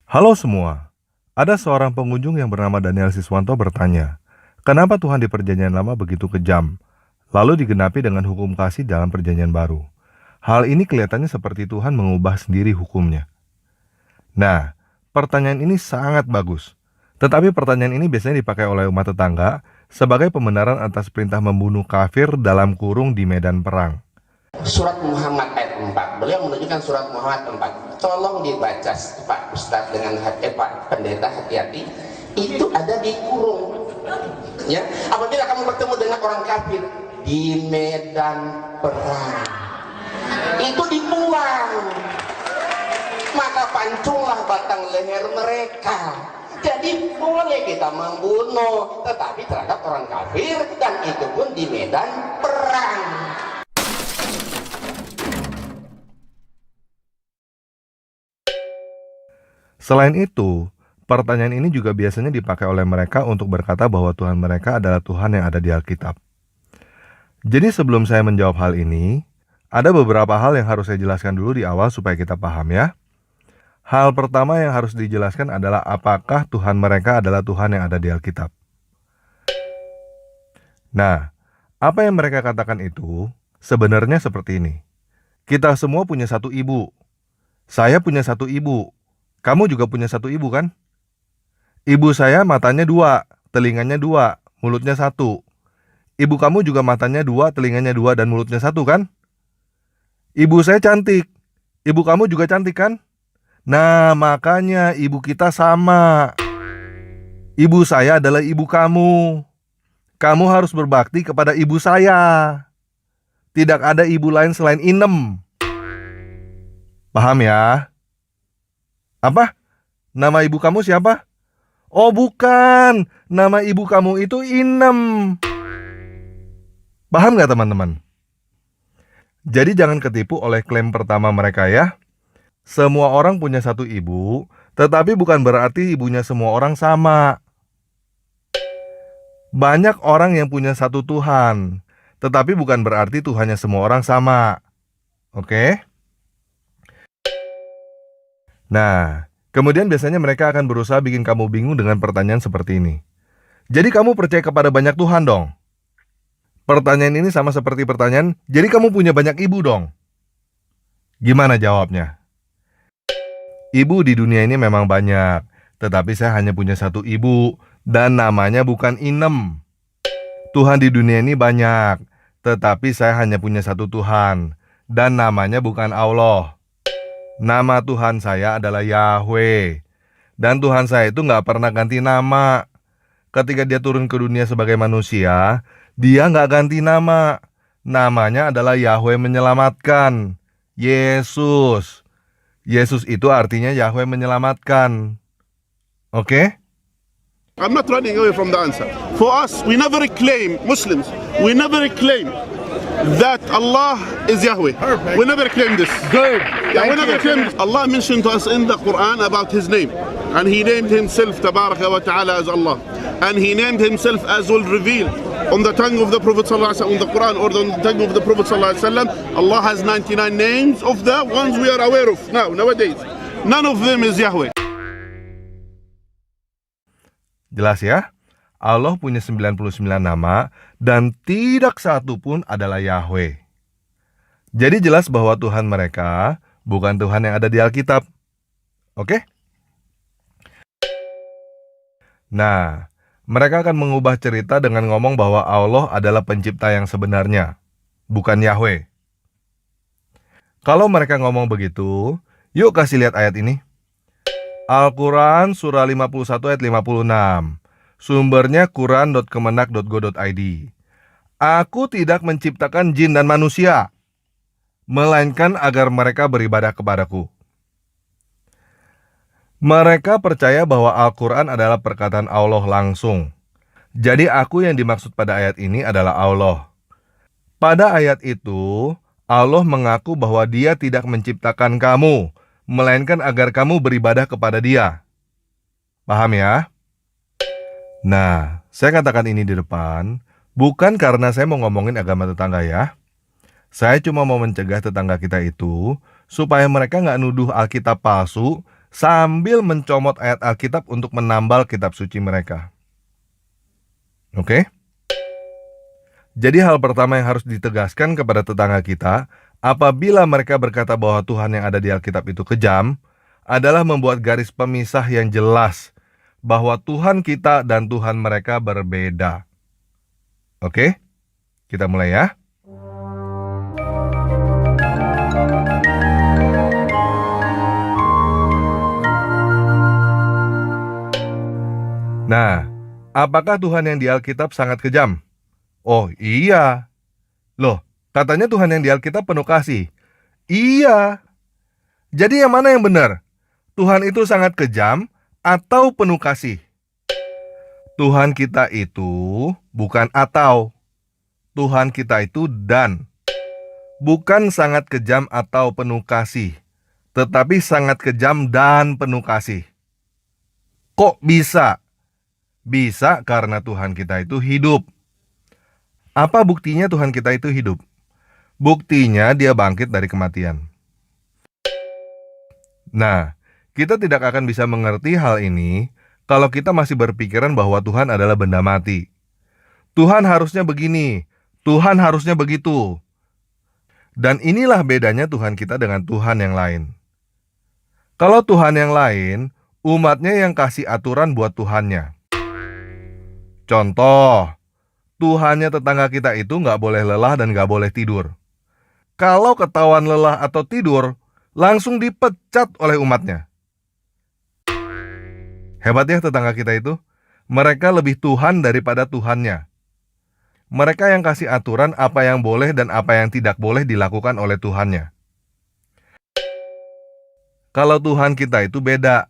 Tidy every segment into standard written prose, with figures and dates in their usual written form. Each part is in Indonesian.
Halo semua, ada seorang pengunjung yang bernama Daniel Siswanto bertanya, kenapa Tuhan di perjanjian lama begitu kejam, lalu digenapi dengan hukum kasih dalam perjanjian baru? Hal ini kelihatannya seperti Tuhan mengubah sendiri hukumnya. Nah, pertanyaan ini sangat bagus. Tetapi pertanyaan ini biasanya dipakai oleh umat tetangga sebagai pembenaran atas perintah membunuh kafir dalam kurung di medan perang. Surat Muhammad ayat 4. Beliau menunjukkan surat Muhammad 4. Tolong dibaca Pak Ustadz dengan Pak Pendeta, hati-hati. Itu ada di kurung. Ya, apabila kamu bertemu dengan orang kafir di medan perang, itu dibuang. Maka pancunglah batang leher mereka. Jadi boleh kita membunuh, tetapi terhadap orang kafir, dan itu pun di medan perang. Selain itu, pertanyaan ini juga biasanya dipakai oleh mereka untuk berkata bahwa Tuhan mereka adalah Tuhan yang ada di Alkitab. Jadi sebelum saya menjawab hal ini, ada beberapa hal yang harus saya jelaskan dulu di awal supaya kita paham ya. Hal pertama yang harus dijelaskan adalah apakah Tuhan mereka adalah Tuhan yang ada di Alkitab. Nah, apa yang mereka katakan itu sebenarnya seperti ini. Kita semua punya satu ibu. Saya punya satu ibu. Kamu juga punya satu ibu kan? Ibu saya matanya dua, telinganya dua, mulutnya satu. Ibu kamu juga matanya dua, telinganya dua, dan mulutnya satu kan? Ibu saya cantik. Ibu kamu juga cantik kan? Nah, makanya ibu kita sama. Ibu saya adalah ibu kamu. Kamu harus berbakti kepada ibu saya. Tidak ada ibu lain selain Inem. Paham ya? Apa? Nama ibu kamu siapa? Oh bukan, nama ibu kamu itu Inem. Paham gak teman-teman? Jadi jangan ketipu oleh klaim pertama mereka ya. Semua orang punya satu ibu, tetapi bukan berarti ibunya semua orang sama. Banyak orang yang punya satu Tuhan, tetapi bukan berarti Tuhannya semua orang sama. Oke? Nah, kemudian biasanya mereka akan berusaha bikin kamu bingung dengan pertanyaan seperti ini. Jadi kamu percaya kepada banyak Tuhan dong? Pertanyaan ini sama seperti pertanyaan, jadi kamu punya banyak ibu dong? Gimana jawabnya? Ibu di dunia ini memang banyak, tetapi saya hanya punya satu ibu, dan namanya bukan Inem. Tuhan di dunia ini banyak, tetapi saya hanya punya satu Tuhan, dan namanya bukan Allah. Nama Tuhan saya adalah Yahweh, dan Tuhan saya itu nggak pernah ganti nama. Ketika dia turun ke dunia sebagai manusia, dia nggak ganti nama. Namanya adalah Yahweh menyelamatkan. Yesus. Yesus itu artinya Yahweh menyelamatkan. Oke? I'm not running away from the answer. For us, we never claim, Muslims, we never claim that Allah is Yahweh. Perfect. We never claim this. Good. Yeah, we Thank never you. claim this. Allah mentioned to us in the Quran about His name. And He named Himself, Tabaraka wa Ta'ala, as Allah. And He named Himself as will reveal on the tongue of the Prophet Sallallahu Alaihi Wasallam, on the Quran, or on the tongue of the Prophet Sallallahu Alaihi Wasallam. Allah has 99 names of the ones we are aware of nowadays. None of them is Yahweh. Jelas ya? Allah punya 99 nama dan tidak satu pun adalah Yahweh. Jadi jelas bahwa Tuhan mereka bukan Tuhan yang ada di Alkitab. Oke? Nah, mereka akan mengubah cerita dengan ngomong bahwa Allah adalah pencipta yang sebenarnya, bukan Yahweh. Kalau mereka ngomong begitu, yuk kasih lihat ayat ini. Al-Quran surah 51 ayat 56. Sumbernya quran.kemenak.go.id. Aku tidak menciptakan jin dan manusia, melainkan agar mereka beribadah kepadaku. Mereka percaya bahwa Al-Quran adalah perkataan Allah langsung. Jadi aku yang dimaksud pada ayat ini adalah Allah. Pada ayat itu, Allah mengaku bahwa Dia tidak menciptakan kamu, melainkan agar kamu beribadah kepada Dia. Paham ya? Nah, saya katakan ini di depan, bukan karena saya mau ngomongin agama tetangga ya. Saya cuma mau mencegah tetangga kita itu, supaya mereka nggak nuduh Alkitab palsu, sambil mencomot ayat Alkitab untuk menambal kitab suci mereka. Oke? Jadi hal pertama yang harus ditegaskan kepada tetangga kita, apabila mereka berkata bahwa Tuhan yang ada di Alkitab itu kejam, adalah membuat garis pemisah yang jelas bahwa Tuhan kita dan Tuhan mereka berbeda. Oke? Kita mulai ya. Nah, apakah Tuhan yang di Alkitab sangat kejam? Oh iya. Loh, katanya Tuhan yang di Alkitab penuh kasih. Iya. Jadi yang mana yang benar? Tuhan itu sangat kejam atau penuh kasih? Tuhan kita itu bukan atau. Tuhan kita itu dan. Bukan sangat kejam atau penuh kasih, tetapi sangat kejam dan penuh kasih. Kok bisa? Bisa karena Tuhan kita itu hidup. Apa buktinya Tuhan kita itu hidup? Buktinya dia bangkit dari kematian. Nah, kita tidak akan bisa mengerti hal ini kalau kita masih berpikiran bahwa Tuhan adalah benda mati. Tuhan harusnya begini, Tuhan harusnya begitu. Dan inilah bedanya Tuhan kita dengan Tuhan yang lain. Kalau Tuhan yang lain, umatnya yang kasih aturan buat Tuhannya. Contoh, Tuhannya tetangga kita itu nggak boleh lelah dan nggak boleh tidur. Kalau ketahuan lelah atau tidur, langsung dipecat oleh umatnya. Hebat ya tetangga kita itu. Mereka lebih Tuhan daripada Tuhannya. Mereka yang kasih aturan apa yang boleh dan apa yang tidak boleh dilakukan oleh Tuhannya. Kalau Tuhan kita itu beda.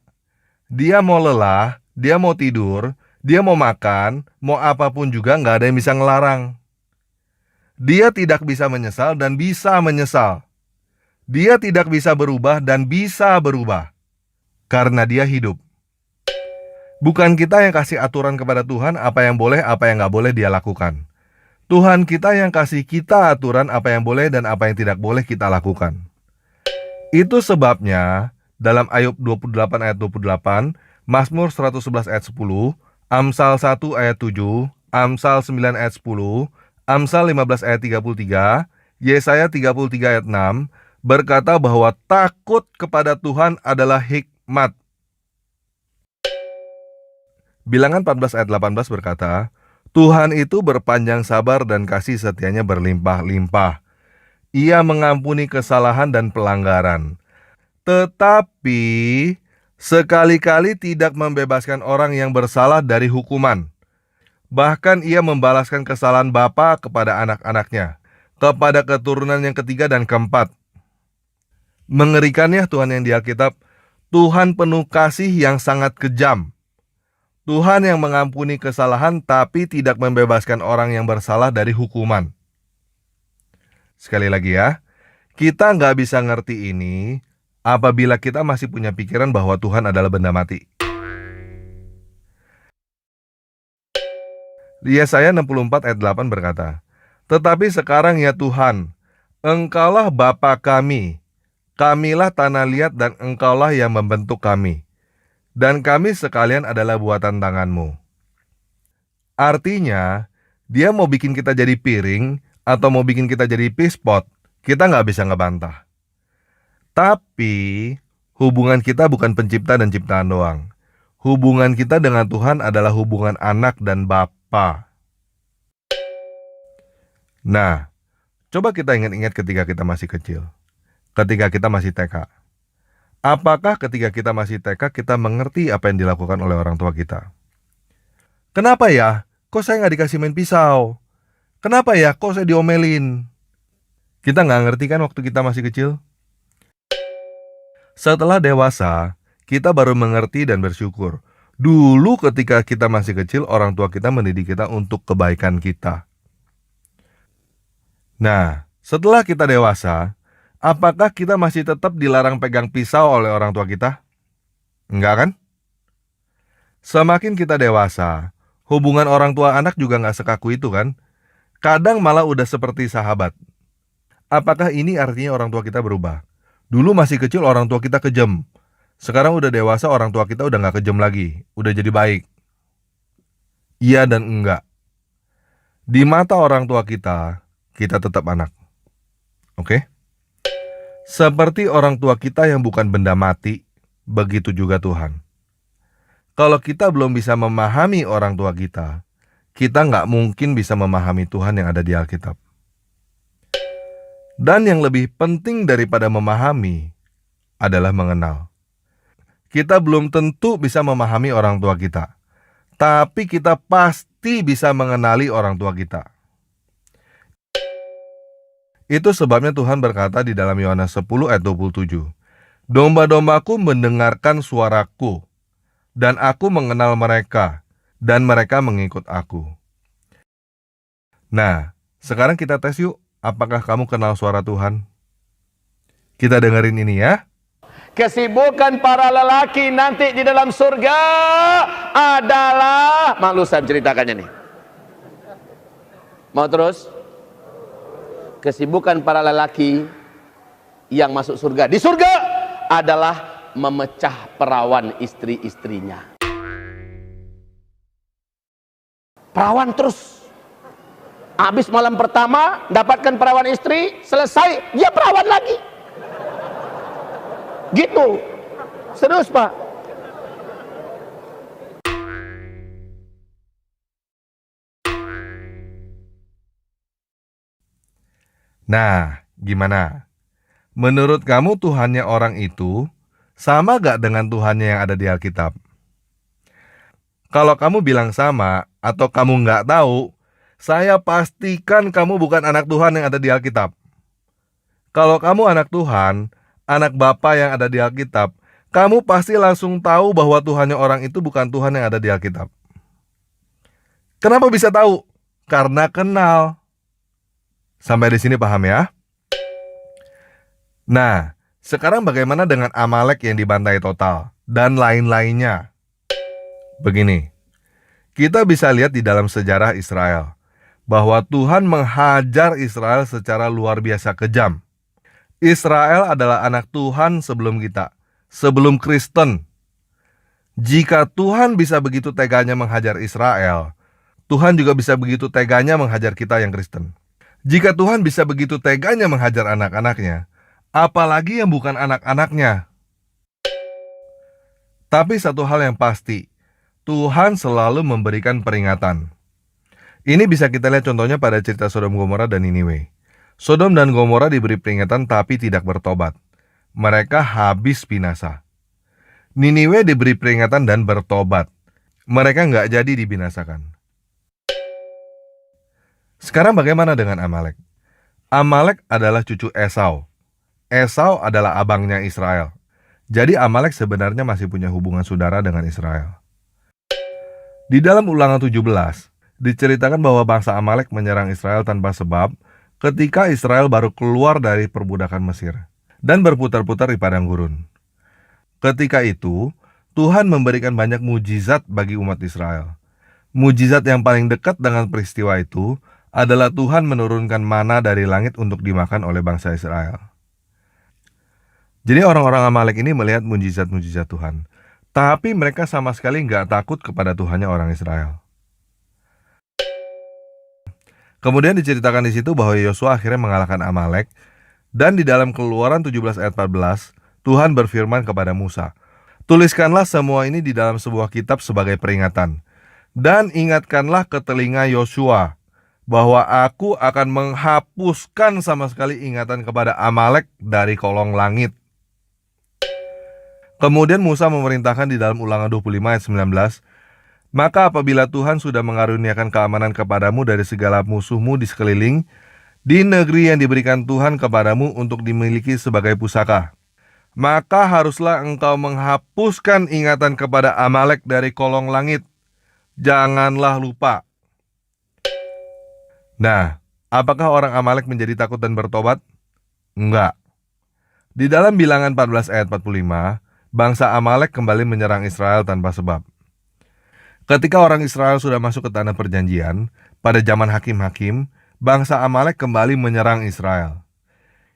Dia mau lelah, dia mau tidur, dia mau makan, mau apapun juga nggak ada yang bisa ngelarang. Dia tidak bisa menyesal dan bisa menyesal. Dia tidak bisa berubah dan bisa berubah. Karena dia hidup. Bukan kita yang kasih aturan kepada Tuhan apa yang boleh, apa yang nggak boleh dia lakukan. Tuhan kita yang kasih kita aturan apa yang boleh dan apa yang tidak boleh kita lakukan. Itu sebabnya dalam Ayub 28 ayat 28, Mazmur 111 ayat 10, Amsal 1 ayat 7, Amsal 9 ayat 10, Amsal 15 ayat 33, Yesaya 33 ayat 6, berkata bahwa takut kepada Tuhan adalah hikmat. Bilangan 14 ayat 18 berkata, Tuhan itu berpanjang sabar dan kasih setianya berlimpah-limpah. Ia mengampuni kesalahan dan pelanggaran. Tetapi sekali-kali tidak membebaskan orang yang bersalah dari hukuman. Bahkan ia membalaskan kesalahan bapa kepada anak-anaknya, kepada keturunan yang ketiga dan keempat. Mengerikannya Tuhan yang di Alkitab, Tuhan penuh kasih yang sangat kejam. Tuhan yang mengampuni kesalahan tapi tidak membebaskan orang yang bersalah dari hukuman. Sekali lagi ya, kita nggak bisa ngerti ini apabila kita masih punya pikiran bahwa Tuhan adalah benda mati. Yesaya 64 ayat 8 berkata, Tetapi sekarang ya Tuhan, Engkaulah Bapa kami, kamilah tanah liat dan Engkaulah yang membentuk kami, dan kami sekalian adalah buatan tangan-Mu. Artinya, dia mau bikin kita jadi piring atau mau bikin kita jadi pispot, kita nggak bisa ngebantah. Tapi, hubungan kita bukan pencipta dan ciptaan doang. Hubungan kita dengan Tuhan adalah hubungan anak dan bapa. Nah, coba kita ingat-ingat ketika kita masih kecil. Ketika kita masih TK. Apakah ketika kita masih TK kita mengerti apa yang dilakukan oleh orang tua kita? Kenapa ya? Kok saya nggak dikasih main pisau? Kenapa ya? Kok saya diomelin? Kita nggak ngerti kan waktu kita masih kecil? Setelah dewasa, kita baru mengerti dan bersyukur. Dulu ketika kita masih kecil, orang tua kita mendidik kita untuk kebaikan kita. Nah, setelah kita dewasa, apakah kita masih tetap dilarang pegang pisau oleh orang tua kita? Enggak kan? Semakin kita dewasa, hubungan orang tua anak juga nggak sekaku itu kan? Kadang malah udah seperti sahabat. Apakah ini artinya orang tua kita berubah? Dulu masih kecil orang tua kita kejam. Sekarang udah dewasa, orang tua kita udah gak kejam lagi, udah jadi baik. Iya dan enggak. Di mata orang tua kita tetap anak. Oke? Seperti orang tua kita yang bukan benda mati, begitu juga Tuhan. Kalau kita belum bisa memahami orang tua kita nggak mungkin bisa memahami Tuhan yang ada di Alkitab. Dan yang lebih penting daripada memahami adalah mengenal. Kita belum tentu bisa memahami orang tua kita, tapi kita pasti bisa mengenali orang tua kita. Itu sebabnya Tuhan berkata di dalam Yohanes 10 ayat 27, "Domba-dombaku mendengarkan suaraku, dan aku mengenal mereka, dan mereka mengikut aku." Nah, sekarang kita tes yuk, apakah kamu kenal suara Tuhan? Kita dengerin ini ya. Kesibukan para lelaki nanti di dalam surga adalah, malu saya menceritakannya nih. Mau terus? Kesibukan para lelaki yang masuk surga di surga adalah memecah perawan istri-istrinya. Perawan terus. Habis malam pertama dapatkan perawan istri, selesai dia perawan lagi. Gitu. Serius, Pak. Nah, gimana? Menurut kamu Tuhannya orang itu sama gak dengan Tuhannya yang ada di Alkitab? Kalau kamu bilang sama atau kamu gak tahu, saya pastikan kamu bukan anak Tuhan yang ada di Alkitab. Kalau kamu anak Tuhan, anak Bapa yang ada di Alkitab, kamu pasti langsung tahu bahwa Tuhannya orang itu bukan Tuhan yang ada di Alkitab. Kenapa bisa tahu? Karena kenal. Sampai di sini paham ya? Nah, sekarang bagaimana dengan Amalek yang dibantai total dan lain-lainnya? Begini, kita bisa lihat di dalam sejarah Israel bahwa Tuhan menghajar Israel secara luar biasa kejam. Israel adalah anak Tuhan sebelum kita, sebelum Kristen. Jika Tuhan bisa begitu teganya menghajar Israel, Tuhan juga bisa begitu teganya menghajar kita yang Kristen. Jika Tuhan bisa begitu teganya menghajar anak-anaknya, apalagi yang bukan anak-anaknya. Tapi satu hal yang pasti, Tuhan selalu memberikan peringatan. Ini bisa kita lihat contohnya pada cerita Sodom Gomora dan Niniwe. Sodom dan Gomora diberi peringatan tapi tidak bertobat. Mereka habis binasa. Niniwe diberi peringatan dan bertobat. Mereka nggak jadi dibinasakan. Sekarang bagaimana dengan Amalek? Amalek adalah cucu Esau. Esau adalah abangnya Israel. Jadi Amalek sebenarnya masih punya hubungan saudara dengan Israel. Di dalam Ulangan 17, diceritakan bahwa bangsa Amalek menyerang Israel tanpa sebab ketika Israel baru keluar dari perbudakan Mesir dan berputar-putar di padang gurun. Ketika itu, Tuhan memberikan banyak mujizat bagi umat Israel. Mujizat yang paling dekat dengan peristiwa itu adalah Tuhan menurunkan mana dari langit untuk dimakan oleh bangsa Israel. Jadi orang-orang Amalek ini melihat mujizat-mujizat Tuhan, tapi mereka sama sekali nggak takut kepada Tuhannya orang Israel. Kemudian diceritakan di situ bahwa Yosua akhirnya mengalahkan Amalek, dan di dalam Keluaran 17 ayat 14, Tuhan berfirman kepada Musa, "Tuliskanlah semua ini di dalam sebuah kitab sebagai peringatan, dan ingatkanlah ke telinga Yosua bahwa aku akan menghapuskan sama sekali ingatan kepada Amalek dari kolong langit." Kemudian Musa memerintahkan di dalam Ulangan 25 ayat 19, "Maka apabila Tuhan sudah mengaruniakan keamanan kepadamu dari segala musuhmu di sekeliling, di negeri yang diberikan Tuhan kepadamu untuk dimiliki sebagai pusaka, maka haruslah engkau menghapuskan ingatan kepada Amalek dari kolong langit. Janganlah lupa." Nah, apakah orang Amalek menjadi takut dan bertobat? Enggak. Di dalam Bilangan 14 ayat 45, bangsa Amalek kembali menyerang Israel tanpa sebab. Ketika orang Israel sudah masuk ke tanah perjanjian, pada zaman hakim-hakim, bangsa Amalek kembali menyerang Israel.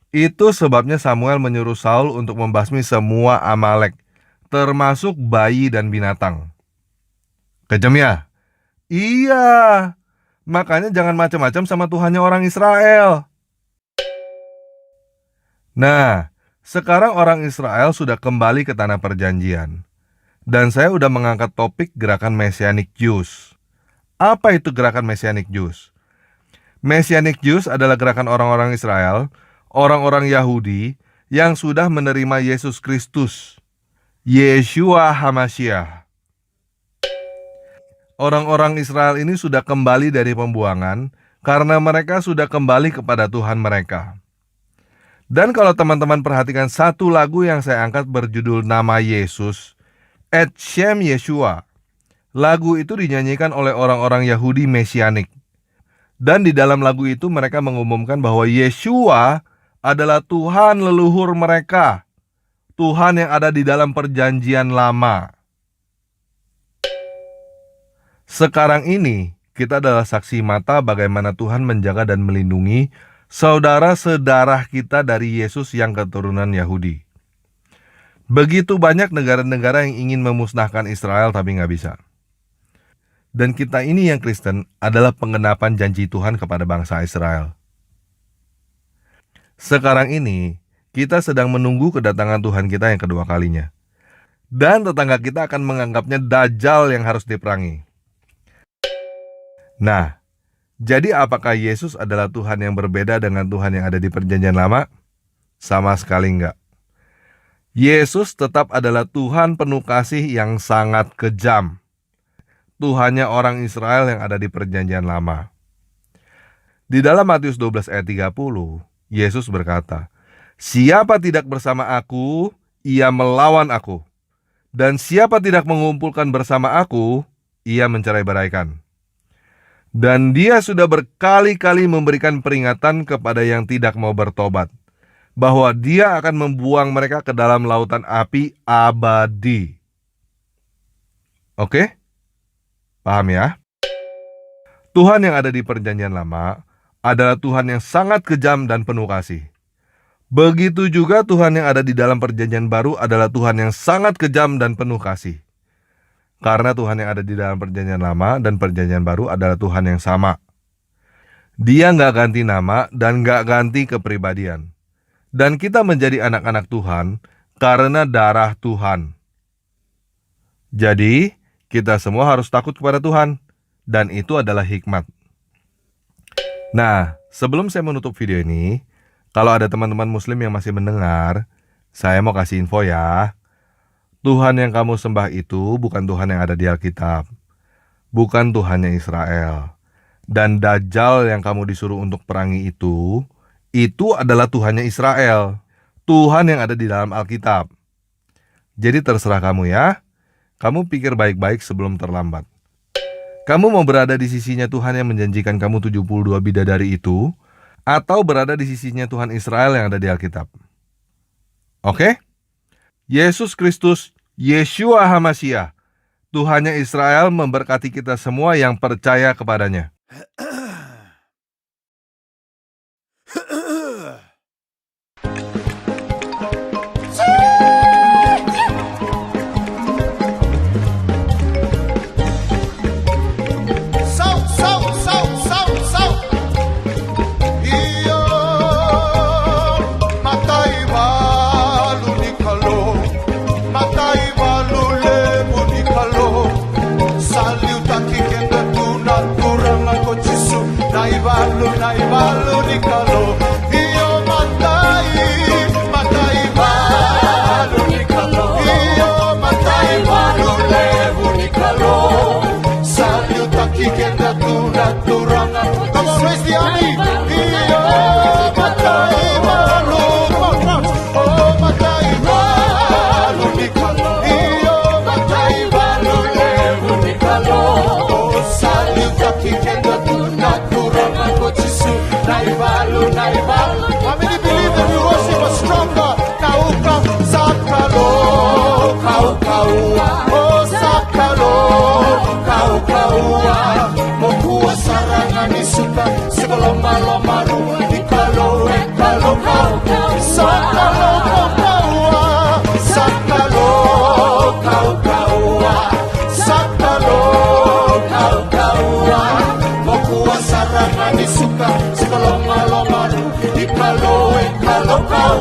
Itu sebabnya Samuel menyuruh Saul untuk membasmi semua Amalek, termasuk bayi dan binatang. Kejam ya? Iya, makanya jangan macam-macam sama Tuhannya orang Israel. Nah, sekarang orang Israel sudah kembali ke tanah perjanjian. Dan saya udah mengangkat topik gerakan Messianic Jews. Apa itu gerakan Messianic Jews? Messianic Jews adalah gerakan orang-orang Israel, orang-orang Yahudi yang sudah menerima Yesus Kristus, Yeshua HaMashiach. Orang-orang Israel ini sudah kembali dari pembuangan karena mereka sudah kembali kepada Tuhan mereka. Dan kalau teman-teman perhatikan satu lagu yang saya angkat berjudul Nama Yesus, Et Shem Yeshua. Lagu itu dinyanyikan oleh orang-orang Yahudi Mesianik. Dan di dalam lagu itu mereka mengumumkan bahwa Yeshua adalah Tuhan leluhur mereka. Tuhan yang ada di dalam perjanjian lama. Sekarang ini kita adalah saksi mata bagaimana Tuhan menjaga dan melindungi saudara sedarah kita dari Yesus yang keturunan Yahudi. Begitu banyak negara-negara yang ingin memusnahkan Israel tapi nggak bisa. Dan kita ini yang Kristen adalah penggenapan janji Tuhan kepada bangsa Israel. Sekarang ini kita sedang menunggu kedatangan Tuhan kita yang kedua kalinya. Dan tetangga kita akan menganggapnya Dajjal yang harus diperangi. Nah, jadi apakah Yesus adalah Tuhan yang berbeda dengan Tuhan yang ada di perjanjian lama? Sama sekali enggak. Yesus tetap adalah Tuhan penuh kasih yang sangat kejam. Tuhannya orang Israel yang ada di perjanjian lama. Di dalam Matius 12 ayat 30, Yesus berkata, "Siapa tidak bersama aku, ia melawan aku. Dan siapa tidak mengumpulkan bersama aku, ia mencerai-beraikan." Dan dia sudah berkali-kali memberikan peringatan kepada yang tidak mau bertobat, bahwa dia akan membuang mereka ke dalam lautan api abadi. Oke? Paham ya? Tuhan yang ada di perjanjian lama adalah Tuhan yang sangat kejam dan penuh kasih. Begitu juga Tuhan yang ada di dalam perjanjian baru adalah Tuhan yang sangat kejam dan penuh kasih. Karena Tuhan yang ada di dalam perjanjian lama dan perjanjian baru adalah Tuhan yang sama. Dia nggak ganti nama dan nggak ganti kepribadian. Dan kita menjadi anak-anak Tuhan karena darah Tuhan. Jadi, kita semua harus takut kepada Tuhan. Dan itu adalah hikmat. Nah, sebelum saya menutup video ini, kalau ada teman-teman muslim yang masih mendengar, saya mau kasih info ya. Tuhan yang kamu sembah itu bukan Tuhan yang ada di Alkitab. Bukan Tuhannya Israel. Dan Dajjal yang kamu disuruh untuk perangi itu adalah Tuhannya Israel. Tuhan yang ada di dalam Alkitab. Jadi terserah kamu ya. Kamu pikir baik-baik sebelum terlambat. Kamu mau berada di sisinya Tuhan yang menjanjikan kamu 72 bidadari itu, atau berada di sisinya Tuhan Israel yang ada di Alkitab? Oke? Yesus Kristus, Yeshua HaMashiach, Tuhannya Israel memberkati kita semua yang percaya kepadanya. Naibalu di kalo, iyo matai balu di kalo, iyo matai balu lebu di kalo. Saliu taki kenda tuna turang aku. Come on, raise the army. Iyo matai balu, oh matai balu di kalo, iyo matai balu lebu di kalo. Oh saliu taki kenda tuna turang aku. Naibalu. How many believe that we worship a stronger? Kau sakalo, oh sakalo, kau mokuasara. suka sekoloma-loma ikalo kau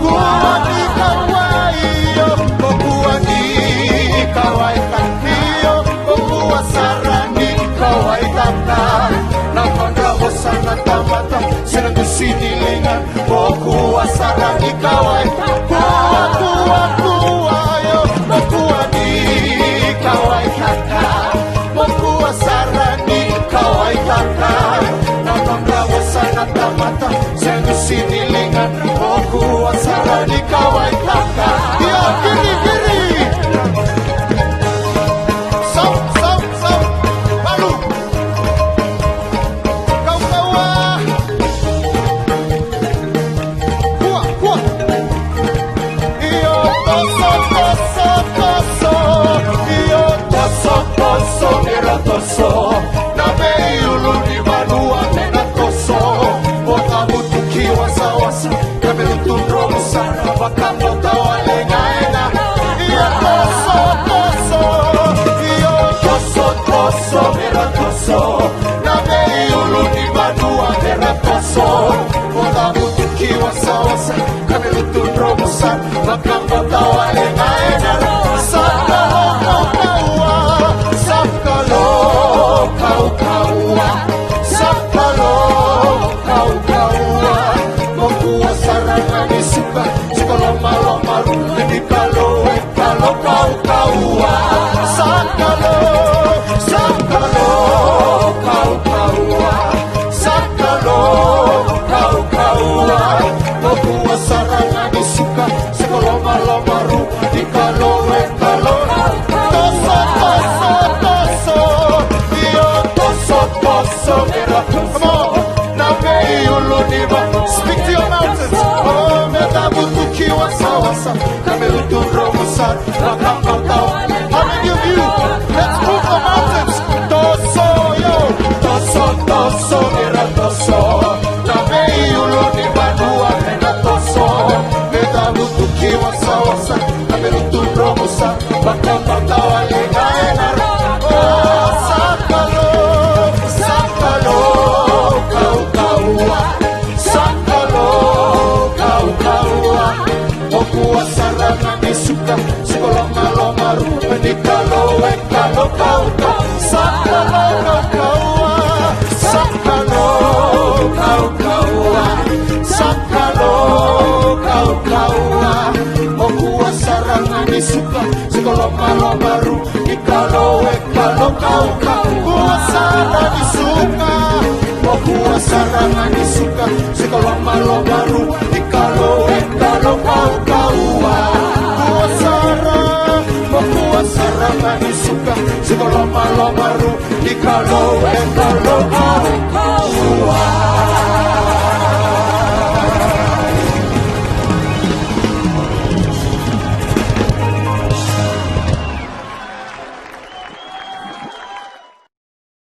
kuani kawai yo kuani kawai takio sarani kawai tata nakondra bosana tamata senang sinilingan sarani kawai yo kuani kawai tata sarani kawai tata nakondra bosana tamata senang sinilingan sarani kawai tata ya kiri baru kau kuah iyo toso mira toso nabe yulu di manua tena toso bota butuki wasa kami tundro sana bakamo tawale ngaena iyo toso mira toso nabe yulu di manua tena toso bota butuki wasa kami tundro sana bakamo tawale ngaena Speak to your mountains. Oh, metabutuki wasa. Kami uturo besar. How many of you? Let's move the mountains. Toso yo. Toso mira toso. Kami uluni badua mena toso. Metabutuki wasa. Kami uturo besar. Bakapataw alinaena. Oh, sakalo. Sarangan disuka sekoloma-loma menikalo kau sakalo Okua sarangan disuka sekoloma-loma menikalo kau sarangan disuka Okua sarangan disuka sekoloma-loma menikalo Sarang suka sekoloma-loma ru di kalau kau